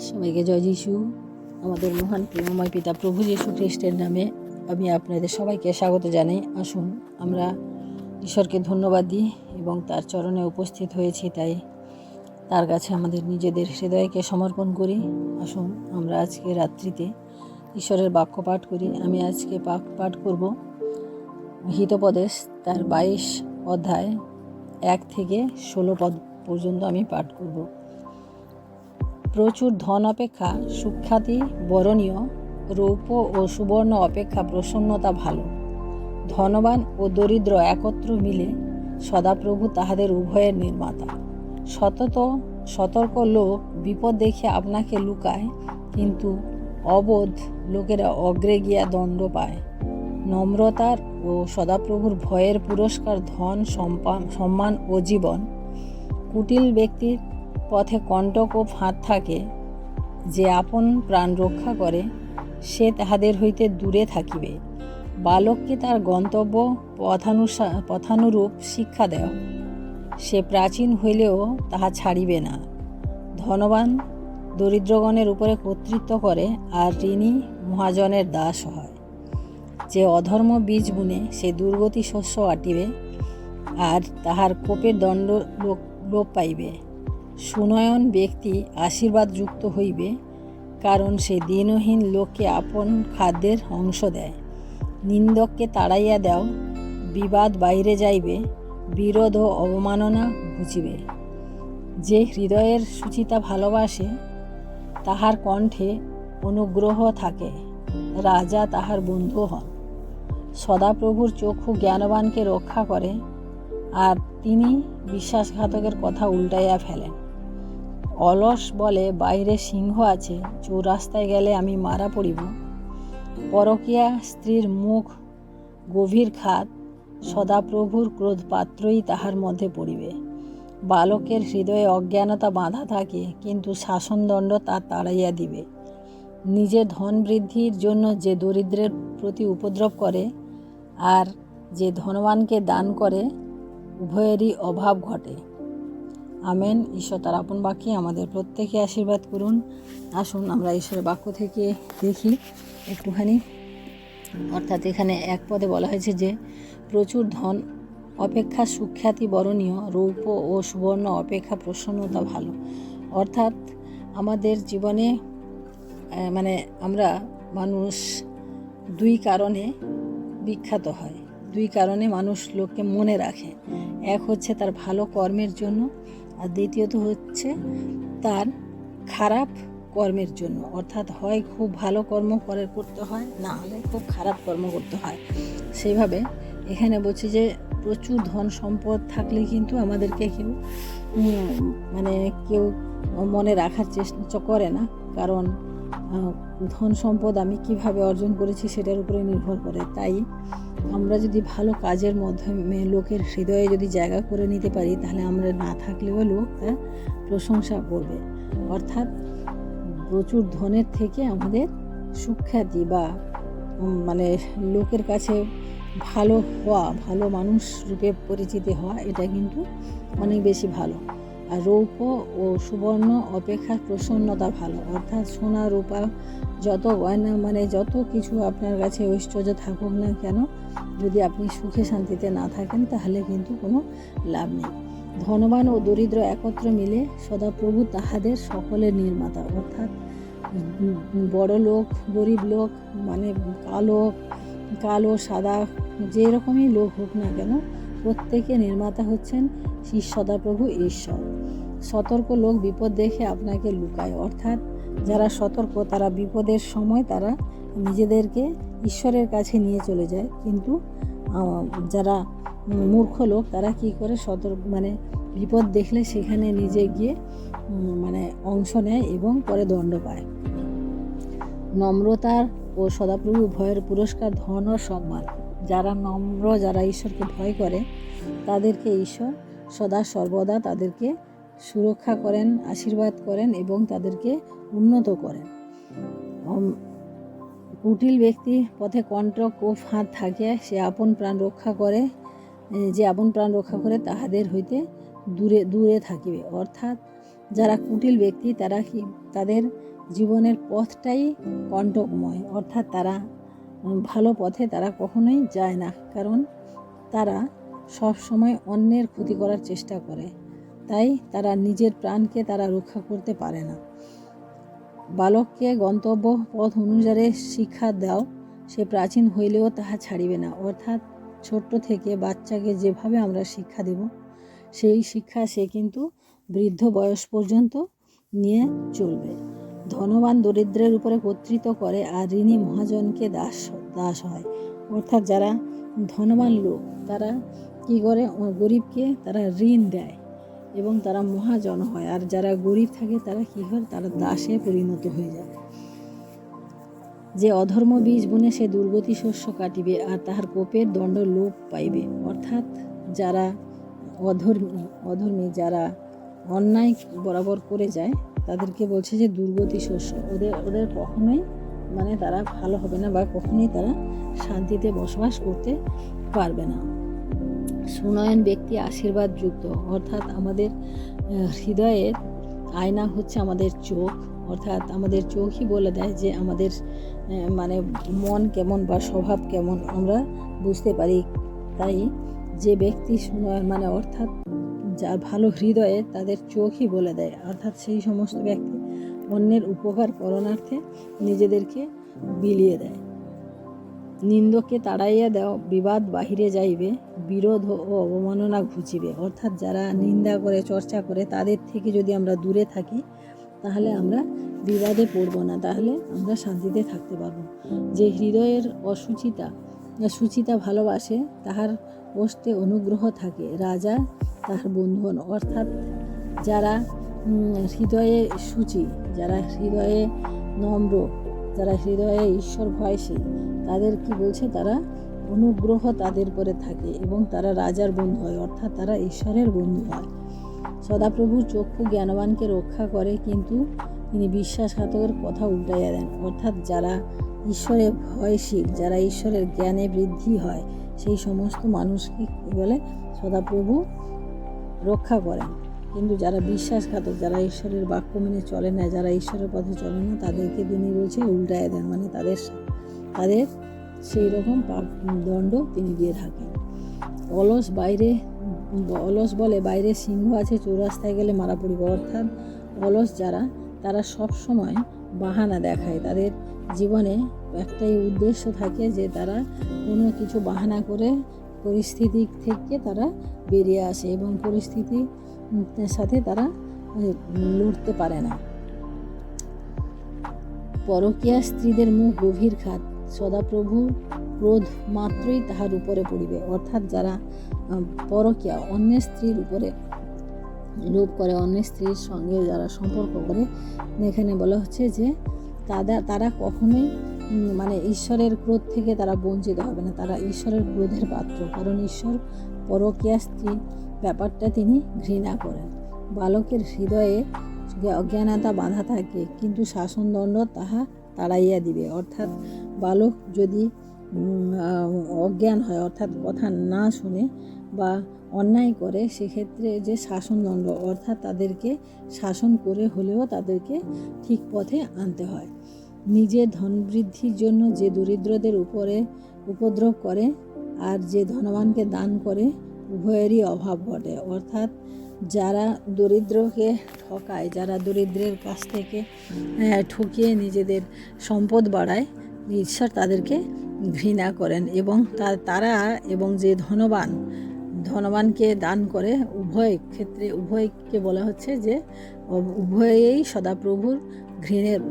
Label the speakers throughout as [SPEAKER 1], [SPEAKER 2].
[SPEAKER 1] সবাইকে জয় যিশু। আমাদের মহান প্রেমময় পিতা প্রভু যীশু খ্রিস্টের নামে আমি আপনাদের সবাইকে স্বাগত জানাই। আসুন আমরা ঈশ্বরকে ধন্যবাদ দিই এবং তার চরণে উপস্থিত হয়েছি, তাই তার কাছে আমাদের নিজেদের হৃদয়কে সমর্পণ করি। আসুন আমরা আজকে রাত্রিতে ঈশ্বরের বাক্য পাঠ করি। আমি আজকে পাঠ করব হিতোপদেশ তার 22 অধ্যায় 1 থেকে 16 পদ পর্যন্ত আমি পাঠ করব। প্রচুর ধন অপেক্ষা সুখ্যাতি বরণীয়, রৌপ্য ও সুবর্ণ অপেক্ষা প্রসন্নতা ভালো। ধনবান ও দরিদ্র একত্র মিলে সদাপ্রভু তাহাদের উভয়ের নির্মাতা। সতর্ক লোক বিপদ দেখে আপনাকে লুকায়, কিন্তু অবোধ লোকেরা অগ্রে গিয়া দণ্ড পায়। নম্রতার ও সদাপ্রভুর ভয়ের পুরস্কার ধন সম্মান ও জীবন। কুটিল ব্যক্তির পথে কণ্টক ও ফাঁদ থাকে, যে আপন প্রাণ রক্ষা করে সে তাহাদের হইতে দূরে থাকিবে। বালককে তার গন্তব্য পথানুরূপ শিক্ষা দেও, সে প্রাচীন হইলেও তাহা ছাড়িবে না। ধনবান দরিদ্রগণের উপরে কর্তৃত্ব করে, আর ঋণী মহাজনের দাস হয়। যে অধর্ম বীজ বুনে সে দুর্গতি শস্য আটিবে, আর তাহার কোপের দণ্ড লোপ পাইবে। সুনয়ন ব্যক্তি আশীর্বাদ যুক্ত হইবে, কারণ সে দিনহীন লোককে আপন খাদ্যের অংশ দেয়। নিন্দককে তাড়াইয়া দাও, বিবাদ বাইরে যাইবে, বিরোধ ও অবমাননা ঘুচিবে। যে হৃদয়ের সুচিতা ভালোবাসে, তাহার কণ্ঠে অনুগ্রহ থাকে, রাজা তাহার বন্ধু হন। সদাপ্রভুর চক্ষু জ্ঞানবানকে রক্ষা করে, আর তিনি বিশ্বাসঘাতকের কথা উল্টাইয়া ফেলেন। অলস বলে বাইরে সিংহ আছে, চৌরাস্তায় গেলে আমি মারা পড়িব। পরকীয়া স্ত্রীর মুখ গভীর খাদ, সদাপ্রভুর ক্রোধপাত্রই তাহার মধ্যে পড়িবে। বালকের হৃদয়ে অজ্ঞানতা বাঁধা থাকে, কিন্তু শাসনদণ্ড তা তাড়াইয়া দিবে। নিজের ধন বৃদ্ধির জন্য যে দরিদ্রের প্রতি উপদ্রব করে, আর যে ধনবানকে দান করে, উভয়েরই অভাব ঘটে। আমেন। ঈশ্বর তার আপন বাক্যে আমাদের প্রত্যেকে আশীর্বাদ করুন। আসুন আমরা ঈশ্বরের বাক্য থেকে দেখি একটুখানি। অর্থাৎ এখানে এক পদে বলা হয়েছে যে প্রচুর ধন অপেক্ষা সুখ্যাতি বরণীয়, রৌপ্য ও সুবর্ণ অপেক্ষা প্রসন্নতা ভালো। অর্থাৎ আমাদের জীবনে আমরা মানুষ দুই কারণে বিখ্যাত হয়, দুই কারণে মানুষ লোককে মনে রাখে। এক হচ্ছে তার ভালো কর্মের জন্য, আর দ্বিতীয়ত হচ্ছে তার খারাপ কর্মের জন্য। অর্থাৎ হয় খুব ভালো কর্ম করতে হয়, না হলে খুব খারাপ কর্ম করতে হয়। সেইভাবে এখানে বলছে যে প্রচুর ধন সম্পদ থাকলে কিন্তু আমাদেরকে কেউ মনে রাখার চেষ্টা করে না, কারণ ধন সম্পদ আমি কিভাবে অর্জন করেছি সেটার উপরে নির্ভর করে। তাই আমরা যদি ভালো কাজের মাধ্যমে লোকের হৃদয়ে যদি জায়গা করে নিতে পারি, তাহলে আমরা না থাকলেও লোক তার প্রশংসা করবে। অর্থাৎ প্রচুর ধনের থেকে আমাদের সুখ্যাতি বা লোকের কাছে ভালো হওয়া, ভালো মানুষ রূপে পরিচিতি হওয়া, এটা কিন্তু অনেক বেশি ভালো। আর রৌপ্য ও সুবর্ণ অপেক্ষা প্রসন্নতা ভালো। অর্থাৎ সোনা রূপা যত গয়না যত কিছু আপনার কাছে ঐশ্বর্য থাকুক না কেন, যদি আপনি সুখে শান্তিতে না থাকেন, তাহলে কিন্তু কোনো লাভ নেই। ধনবান ও দরিদ্র একত্র মিলে সদাপ্রভু তাহাদের সকলের নির্মাতা। অর্থাৎ বড় লোক, গরিব লোক, কালো সাদা যে রকমই লোক হোক না কেন, প্রত্যেকে নির্মাতা হচ্ছেন সদাপ্রভু ঈশ্বর। সতর্ক লোক বিপদ দেখে আপনাকে লুকায়। অর্থাৎ যারা সতর্ক, তারা বিপদের সময় তারা নিজেদেরকে ঈশ্বরের কাছে নিয়ে চলে যায়, কিন্তু যারা মূর্খ লোক, তারা কি করে বিপদ দেখলে সেখানে নিজে গিয়ে অংশ নেয় এবং পরে দণ্ড পায়। নম্রতার ও সদাপ্রভু ভয়ের পুরস্কার ধন ও সম্মান। যারা নম্র, যারা ঈশ্বরকে ভয় করে, তাদেরকে ঈশ্বর সদা সর্বদা তাদেরকে সুরক্ষা করেন, আশীর্বাদ করেন এবং তাদেরকে উন্নত করেন। কুটিল ব্যক্তি পথে কণ্টক ও ফাঁদ থাকে, সে আপন প্রাণ রক্ষা করে, যে আপন প্রাণ রক্ষা করে তাহাদের হইতে দূরে থাকিবে। অর্থাৎ যারা কুটিল ব্যক্তি তাদের জীবনের পথটাই কণ্টকময়, অর্থাৎ তারা ভালো পথে তারা কখনোই যায় না, কারণ তারা সব সময় অন্যের ক্ষতি করার চেষ্টা করে, তাই তারা নিজের প্রাণকে তারা রক্ষা করতে পারে না। বালককে গন্তব্য পথ অনুসারে শিক্ষা দাও, সে প্রাচীন হইলেও তাহা ছাড়িবে না। অর্থাৎ ছোট্ট থেকে বাচ্চাকে যেভাবে আমরা শিক্ষা দেব, সেই শিক্ষা সে কিন্তু বৃদ্ধ বয়স পর্যন্ত নিয়ে চলবে। ধনবান দরিদ্রের উপরে কর্তৃত্ব করে, আর ঋণী মহাজনকে দাস হয়। অর্থাৎ যারা ধনবান লোক তারা কি করে, গরিবকে তারা ঋণ দেয় এবং তারা মহাজন হয়, আর যারা গরিব থাকে তারা কি হয়, তারা দাসে পরিণত হয়ে যায়। যে অধর্ম বীজ বুনে সে দুর্গতি শস্য কাটিবে, আর তাহার কোপের দণ্ড লোপ পাইবে। অর্থাৎ যারা অধর্মী যারা অন্যায় বরাবর করে যায় তাদেরকে বলছে যে দুর্গতি শস্য, ওদের কখনোই তারা ভালো হবে না, বা কখনোই তারা শান্তিতে বসবাস করতে পারবে না। সুনয়ন ব্যক্তি আশীর্বাদ যুক্ত, অর্থাৎ আমাদের হৃদয়ের আয়না হচ্ছে আমাদের চোখ, অর্থাৎ আমাদের চোখই বলে দেয় যে আমাদের মন কেমন বা স্বভাব কেমন আমরা বুঝতে পারি। তাই যে ব্যক্তি সুনয়ন অর্থাৎ যার ভালো হৃদয়ে, তাদের চোখই বলে দেয়, অর্থাৎ সেই সমস্ত ব্যক্তি অন্যের উপকার করণার্থে নিজেদেরকে বিলিয়ে দেয়। নিন্দকে তাড়াইয়া দাও, বিবাদ বাহিরে যাইবে, বিরোধ ও অবমাননা ঘুচিবে। অর্থাৎ যারা নিন্দা করে চর্চা করে তাদের থেকে যদি আমরা দূরে থাকি তাহলে আমরা বিবাদে পড়ব না, তাহলে আমরা শান্তিতে থাকতে পারব। যে হৃদয়ের সুচিতা ভালোবাসে তাহার ওষ্ঠে অনুগ্রহ থাকে, রাজা তাহার বন্ধু হন। অর্থাৎ যারা হৃদয়ে সূচি, যারা হৃদয়ে নম্র, যারা হৃদয়ে ঈশ্বর ভয়শীল, তাদের কি বলছে, তারা অনুগ্রহ তাদের পরে থাকে এবং তারা রাজার বন্ধু হয়, অর্থাৎ তারা ঈশ্বরের বন্ধু হয়। সদাপ্রভুর চক্ষু জ্ঞানবানকে রক্ষা করে, কিন্তু তিনি বিশ্বাসঘাতকের কথা উল্টাইয়া দেন। অর্থাৎ যারা ঈশ্বরে ভয়শীল, যারা ঈশ্বরের জ্ঞানে বৃদ্ধি হয়, সেই সমস্ত মানুষকে কী বলে, সদাপ্রভু রক্ষা করেন। কিন্তু যারা বিশ্বাসঘাতক, যারা ঈশ্বরের বাক্য মেনে চলে না, যারা ঈশ্বরের পথে চলে না, তাদেরকে তিনি বলছে উল্টাইয়া দেন, তাদের সেই রকম দণ্ড তিনি দিয়ে থাকেন। অলস বলে বাইরে সিংহ আছে, চৌরাস্তায় গেলে মারা পড়িব। অর্থাৎ অলস যারা, তারা সব সময় বাহানা দেখায়, তাদের জীবনে একটাই উদ্দেশ্য থাকে যে তারা কোনো কিছু বাহানা করে পরিস্থিতি থেকে তারা বেরিয়ে আসে এবং পরিস্থিতির সাথে তারা লড়তে পারে না। পরকীয়া স্ত্রীদের মুখ গভীর খাত, সদাপ্রভু ক্রোধ মাত্রই তাহার উপরে পড়িবে। অর্থাৎ যারা পরকীয়া, অন্যের স্ত্রীর উপরে লোভ করে, অন্যের স্ত্রীর সঙ্গে যারা সম্পর্ক করে, এখানে বলা হচ্ছে যে তারা কখনোই ঈশ্বরের ক্রোধ থেকে তারা বঞ্চিত হবে না, তারা ঈশ্বরের ক্রোধের পাত্র, কারণ ঈশ্বর পরকীয়া স্ত্রী ব্যাপারটা তিনি ঘৃণা করেন। বালকের হৃদয়ে অজ্ঞানতা বাঁধা থাকে, কিন্তু শাসনদণ্ড তাহা তাড়াইয়া দিবে। অর্থাৎ বালক যদি অজ্ঞান হয়, অর্থাৎ কথা না শুনে বা অন্যায় করে, সেক্ষেত্রে যে শাসনদণ্ড, অর্থাৎ তাদেরকে শাসন করে হলেও তাদেরকে ঠিক পথে আনতে হয়। নিজের ধন বৃদ্ধির জন্য যে দরিদ্রদের উপরে উপদ্রব করে আর যে ধনবানকে দান করে, উভয়েরই অভাব ঘটে। অর্থাৎ যারা দরিদ্রকে ঠকায়, যারা দরিদ্রের কাছ থেকে ঠকিয়ে নিজেদের সম্পদ বাড়ায়, ঈশ্বর তাদেরকে ঘৃণা করেন এবং তারা এবং যে ধনবানকে দান করে, উভয়কে বলা হচ্ছে যে উভয়েই সদাপ্রভুর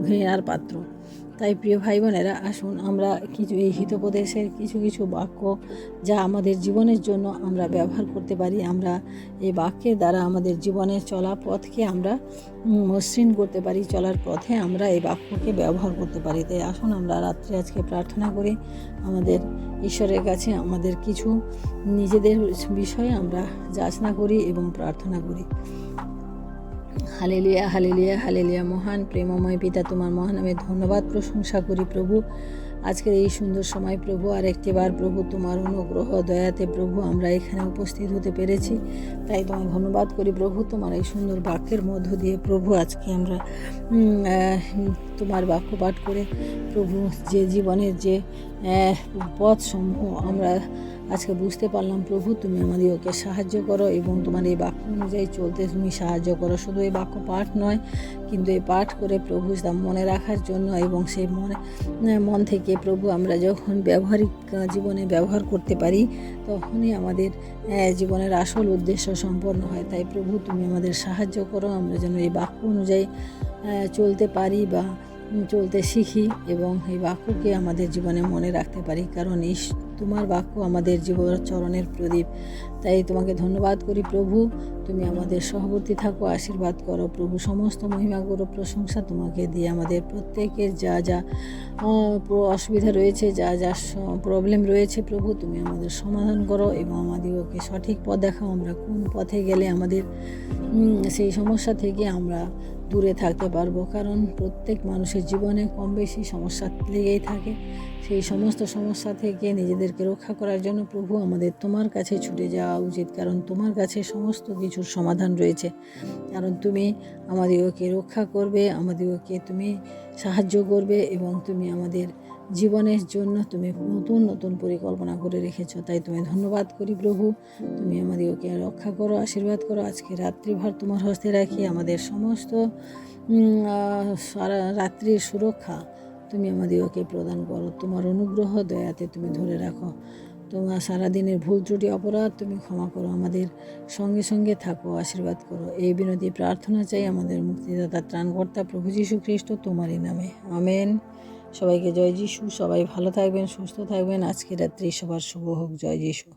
[SPEAKER 1] ঘৃণার পাত্র। তাই প্রিয় ভাই বোনেরা, আসুন আমরা এই হিতোপদেশের কিছু বাক্য যা আমাদের জীবনের জন্য আমরা ব্যবহার করতে পারি, আমরা এই বাক্যের দ্বারা আমাদের জীবনের চলা পথকে আমরা মসৃণ করতে পারি, চলার পথে আমরা এই বাক্যকে ব্যবহার করতে পারি। তাই আসুন আমরা রাত্রে আজকে প্রার্থনা করি, আমাদের ঈশ্বরের কাছে আমাদের কিছু নিজেদের বিষয়ে আমরা যাচনা করি এবং প্রার্থনা করি। Hallelujah, hallelujah, hallelujah. মহান প্রেমময় পিতা, তোমার মহানামে ধন্যবাদ প্রশংসা করি প্রভু। আজকের এই সুন্দর সময় প্রভু, আর একটিবার প্রভু তোমার অনুগ্রহ দয়াতে প্রভু আমরা এখানে উপস্থিত হতে পেরেছি, তাই তোমায় ধন্যবাদ করি প্রভু। তোমার এই সুন্দর বাক্যের মধ্য দিয়ে প্রভু আজকে আমরা তোমার বাক্য পাঠ করে প্রভু যে জীবনের যে পথসমূহ আমরা আজকে বুঝতে পারলাম প্রভু, তুমি আমাদেরকে সাহায্য করো এবং তোমার এই বাক্য অনুযায়ী চলতে তুমি সাহায্য করো। শুধু এই বাক্য পাঠ নয়, কিন্তু এই পাঠ করে প্রভু তা মনে রাখার জন্য এবং সেই মন থেকে প্রভু আমরা যখন ব্যবহারিক জীবনে ব্যবহার করতে পারি, তখনই আমাদের জীবনের আসল উদ্দেশ্য সম্পন্ন হয়। তাই প্রভু তুমি আমাদের সাহায্য করো, আমরা যেন এই বাক্য অনুযায়ী চলতে পারি বা চলতে শিখি এবং এই বাক্যকে আমাদের জীবনে মনে রাখতে পারি, কারণ তোমার বাক্য আমাদের জীবন চরণের প্রদীপ। তাই তোমাকে ধন্যবাদ করি প্রভু। তুমি আমাদের সহবর্তী থাকো, আশীর্বাদ করো প্রভু। সমস্ত মহিমা করো, প্রশংসা তোমাকে দিয়ে আমাদের প্রত্যেকের যা যা অসুবিধা রয়েছে, যা যা প্রবলেম রয়েছে প্রভু, তুমি আমাদের সমাধান করো এবং আমাদেরকে সঠিক পথ দেখাও। আমরা কোন পথে গেলে আমাদের সেই সমস্যা থেকে আমরা দূরে থাকতে পারবো, কারণ প্রত্যেক মানুষের জীবনে কম বেশি সমস্যা লেগেই থাকে। সেই সমস্ত সমস্যা থেকে নিজেদেরকে রক্ষা করার জন্য প্রভু আমাদের তোমার কাছে ছুটে যাওয়া উচিত, কারণ তোমার কাছে সমস্ত কিছুর সমাধান রয়েছে। কারণ তুমি আমাদেরকে রক্ষা করবে, আমাদেরকে তুমি সাহায্য করবে এবং তুমি আমাদের জীবনের জন্য তুমি নতুন নতুন পরিকল্পনা করে রেখেছো। তাই তুমি ধন্যবাদ করি প্রভু। তুমি আমাদেরকে রক্ষা করো, আশীর্বাদ করো। আজকে রাত্রিভর তোমার হস্তে রাখি, আমাদের সমস্ত সারা রাত্রির সুরক্ষা তুমি আমাদেরকে প্রদান করো। তোমার অনুগ্রহ দয়াতে তুমি ধরে রাখো। তোমার সারাদিনের ভুল ত্রুটি অপরাধ তুমি ক্ষমা করো, আমাদের সঙ্গে সঙ্গে থাকো, আশীর্বাদ করো। এই বিনতি প্রার্থনা চাই আমাদের মুক্তিদাতা ত্রাণকর্তা প্রভু যীশু খ্রিস্ট তোমারই নামে, আমেন। সবাইকে জয় যিশু। সবাই ভালো থাকবেন, সুস্থ থাকবেন। আজকে রাত্রি সবার শুভ হোক। জয় যিশু।